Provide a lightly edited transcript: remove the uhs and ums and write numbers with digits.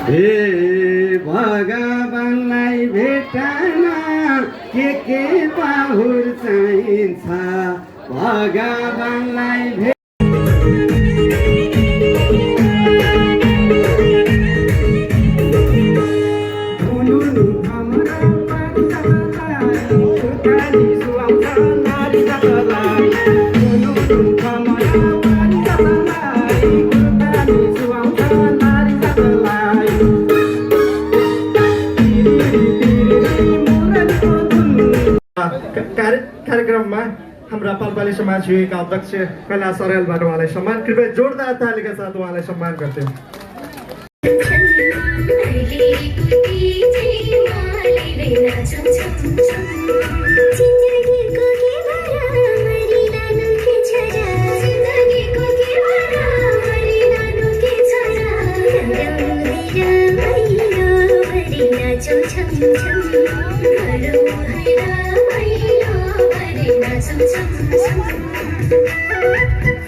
हे भगवानलाई भेट्न के पाहुर चाहिन्छ भगवानलाई भेट कार्यक्रममा हाम्रा पाल्पाली समाजका अध्यक्ष कैलाश अर्यालबाट उहाँलाई सम्मान कृपया जोरदार तालीका साथ उहाँलाई सम्मान गर्थ्यौँ। Thank you.